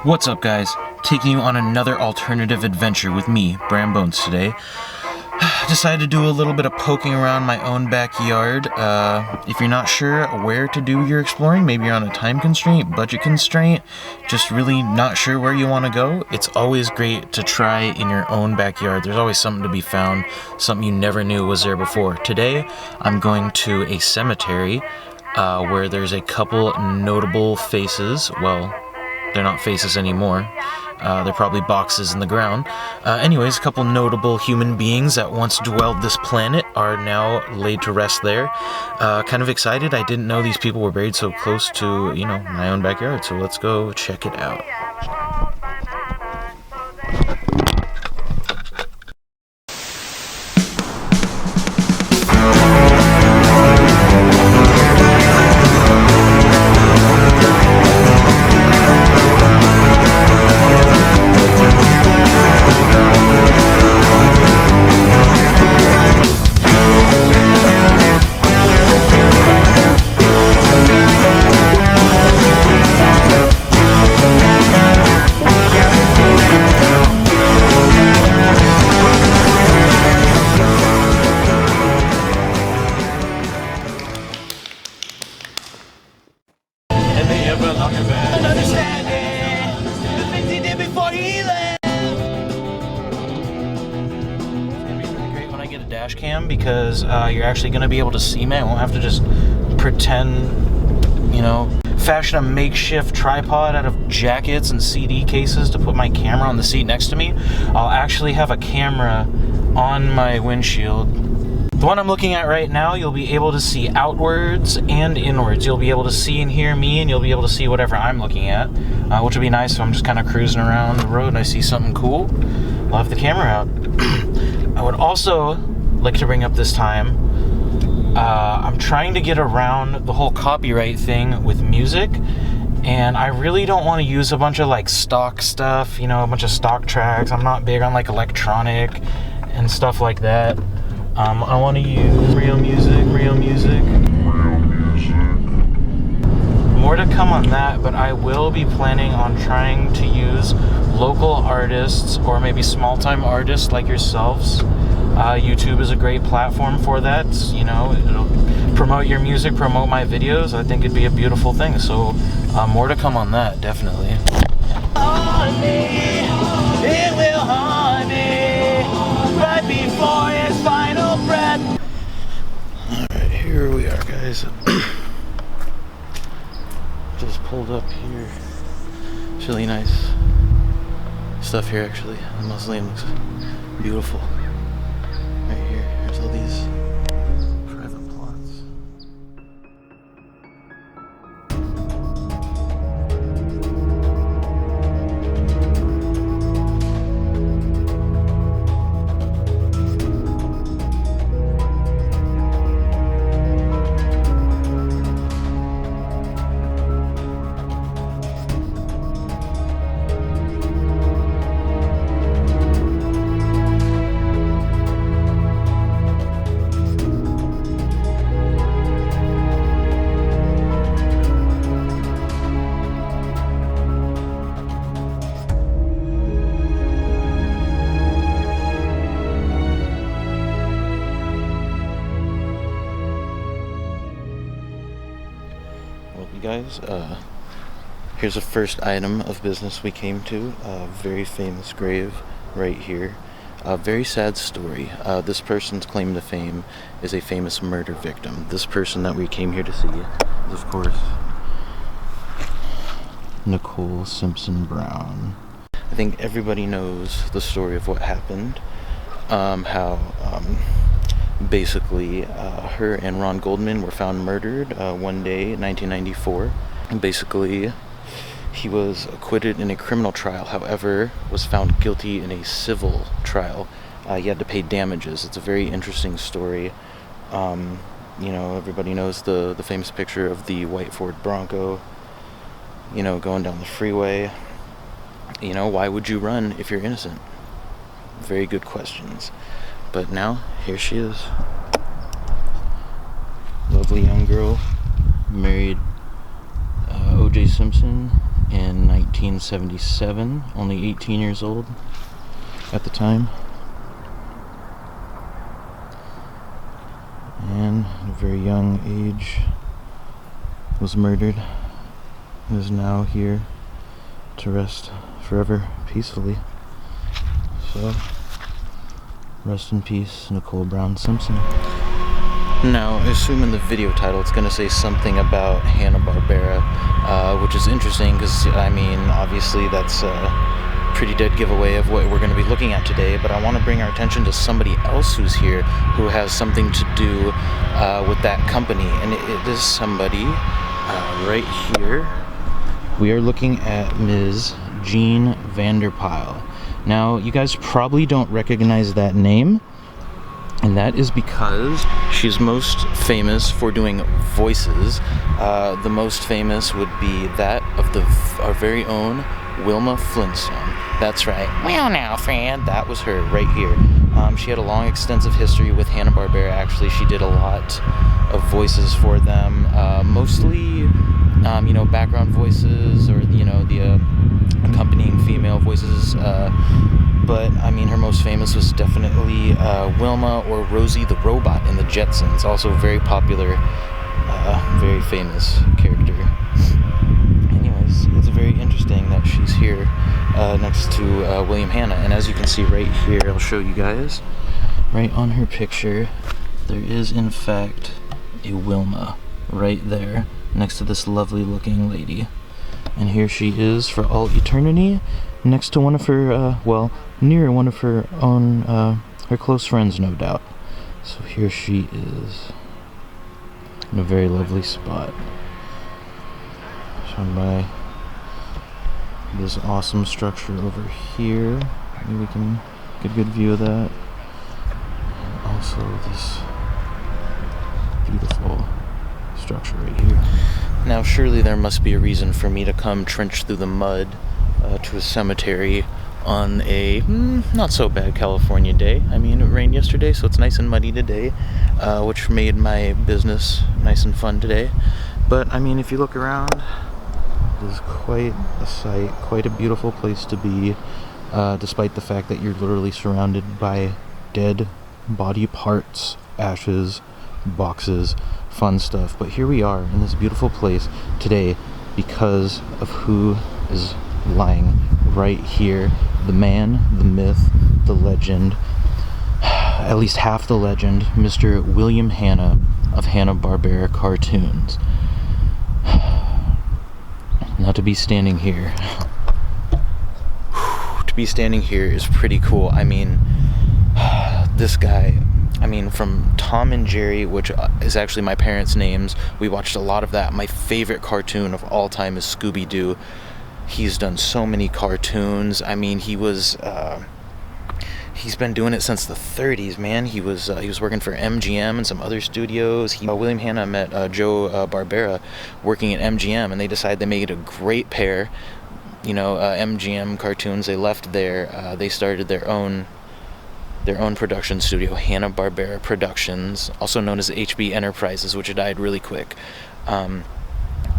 What's up, guys? Taking you on another alternative adventure with me, Bram Bones, today. Decided to do a little bit of poking around my own backyard. If you're not sure where to do your exploring, maybe you're on a time constraint, budget constraint, just really not sure where you want to go, it's always great to try in your own backyard. There's always something to be found, something you never knew was there before. Today, I'm going to a cemetery where there's a couple notable faces. Well, they're not faces anymore. They're probably boxes in the ground. Anyways, a couple notable human beings that once dwelled this planet are now laid to rest there. Kind of excited. I didn't know these people were buried so close to, my own backyard. So let's go check it out. Dashcam because you're actually going to be able to see me. I won't have to just pretend, fashion a makeshift tripod out of jackets and CD cases to put my camera on the seat next to me. I'll actually have a camera on my windshield. The one I'm looking at right now, you'll be able to see outwards and inwards. You'll be able to see and hear me, and you'll be able to see whatever I'm looking at, which will be nice. So I'm just kind of cruising around the road and I see something cool, I'll have the camera out. I would also like to bring up this time, I'm trying to get around the whole copyright thing with music, and I really don't want to use a bunch of stock stuff, a bunch of stock tracks. I'm not big on electronic and stuff like that. I want to use real music. More to come on that, but I will be planning on trying to use local artists or maybe small-time artists like yourselves. YouTube is a great platform for that. It'll promote your music, promote my videos. I think it'd be a beautiful thing. So more to come on that, definitely. It will haunt me right before his final breath. Alright, here we are, guys. Just pulled up here. It's really nice stuff here, actually. The mausoleum looks beautiful. Right here, there's all these private plots. Guys, here's the first item of business we came to. A very famous grave right here. A very sad story. This person's claim to fame is a famous murder victim. This person that we came here to see is, of course, Nicole Simpson Brown. I think everybody knows the story of what happened. Basically, her and Ron Goldman were found murdered one day in 1994. And basically, he was acquitted in a criminal trial, however, was found guilty in a civil trial. He had to pay damages. It's a very interesting story. Everybody knows the famous picture of the white Ford Bronco, going down the freeway. Why would you run if you're innocent? Very good questions. But now, here she is. Lovely young girl, married O.J. Simpson. in 1977, only 18 years old at the time. And at a very young age was murdered. And is now here to rest forever peacefully. So, rest in peace, Nicole Brown Simpson. Now, I assume in the video title it's going to say something about Hanna Barbera, which is interesting because, I mean, obviously that's a pretty dead giveaway of what we're going to be looking at today, but I want to bring our attention to somebody else who's here who has something to do with that company, and it is somebody right here. We are looking at Ms. Jean Vanderpyle. Now, you guys probably don't recognize that name, and that is because she's most famous for doing voices. The most famous would be that of our very own Wilma Flintstone. That's right. Well now, Fran. That was her right here. She had a long, extensive history with Hanna Barbera. Actually, she did a lot of voices for them, mostly, background voices or the accompanying female voices. But I mean, her most famous was definitely Wilma or Rosie the Robot in the Jetsons. Also very popular, very famous character. Anyways, it's very interesting that she's here next to William Hanna. And as you can see right here, I'll show you guys, right on her picture, there is in fact a Wilma right there next to this lovely looking lady. And here she is for all eternity next to one of her, near one of her own, her close friends, no doubt. So here she is in a very lovely spot, shown by this awesome structure over here. Maybe we can get a good view of that. And also this beautiful structure right here. Now, surely there must be a reason for me to come trench through the mud to a cemetery on a not so bad California day. I mean, it rained yesterday, so it's nice and muddy today, which made my business nice and fun today. But I mean, if you look around, it is quite a sight, quite a beautiful place to be, despite the fact that you're literally surrounded by dead body parts, ashes, boxes, fun stuff. But here we are in this beautiful place today because of who is lying right here. The man, the myth, the legend, at least half the legend, Mr. William Hanna of Hanna Barbera cartoons. Now to be standing here is pretty cool. I mean, this guy, from Tom and Jerry, which is actually my parents' names, we watched a lot of that. My favorite cartoon of all time is Scooby-Doo. He's done so many cartoons. I mean, he's been doing it since the 30s, man. He was working for MGM and some other studios. William Hanna met Joe Barbera working at MGM, and they decided they made a great pair. MGM cartoons. They left there. They started their own production studio, Hanna Barbera Productions, also known as HB Enterprises, which died really quick.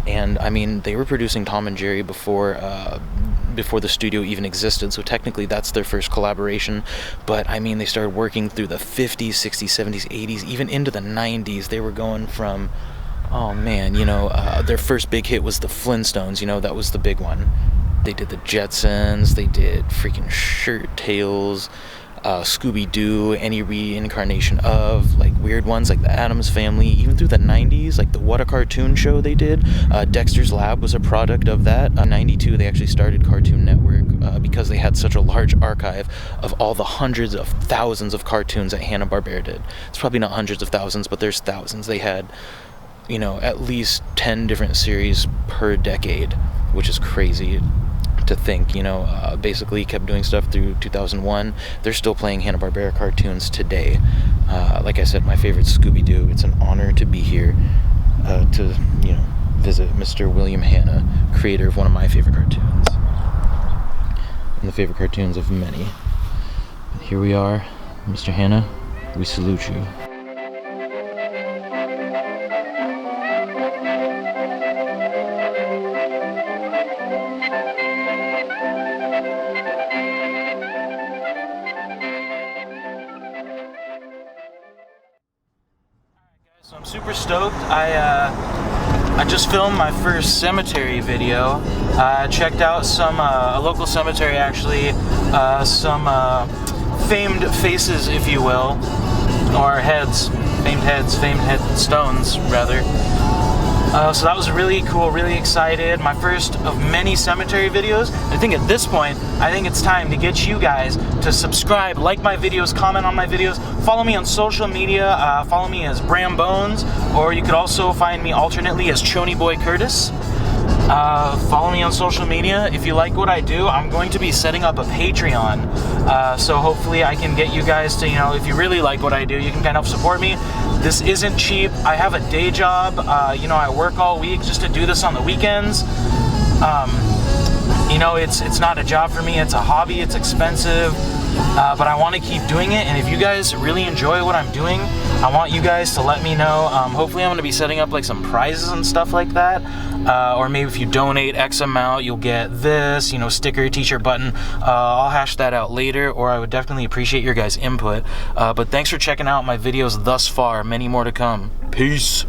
And I mean, they were producing Tom and Jerry before the studio even existed, so technically that's their first collaboration. But I mean, they started working through the 50s, 60s, 70s, 80s, even into the 90s. They were going from, their first big hit was the Flintstones, that was the big one. They did the Jetsons, they did freaking Shirt Tales, Scooby-Doo, any reincarnation of, like, weird ones like the Addams Family, even through the 90s, like the What a Cartoon show they did. Dexter's Lab was a product of that. In 92, they actually started Cartoon Network because they had such a large archive of all the hundreds of thousands of cartoons that Hanna Barbera did. It's probably not hundreds of thousands, but there's thousands. They had, at least 10 different series per decade, which is crazy to think. Basically kept doing stuff through 2001. They're still playing Hanna Barbera cartoons today. Like I said, my favorite Scooby-Doo. It's an honor to be here to visit Mr. William Hanna, creator of one of my favorite cartoons and the favorite cartoons of many. But here we are, Mr. Hanna. We salute you. stoked. I just filmed my first cemetery video. Checked out some a local cemetery, actually, some famed faces, if you will, or heads, famed headstones, rather. So that was really cool, really excited. My first of many cemetery videos. I think at this point, I think it's time to get you guys to subscribe, like my videos, comment on my videos, follow me on social media, follow me as Bram Bones, or you could also find me alternately as Choney Boy Curtis. Follow me on social media. If you like what I do, I'm going to be setting up a Patreon. So hopefully I can get you guys to, if you really like what I do, you can kind of support me. This isn't cheap. I have a day job. I work all week just to do this on the weekends. It's not a job for me. It's a hobby. It's expensive. But I want to keep doing it, and if you guys really enjoy what I'm doing, I want you guys to let me know. Hopefully I'm going to be setting up like some prizes and stuff like that, or maybe if you donate X amount, you'll get this, sticker, t-shirt, button. I'll hash that out later, or I would definitely appreciate your guys' input. But thanks for checking out my videos thus far. Many more to come. Peace.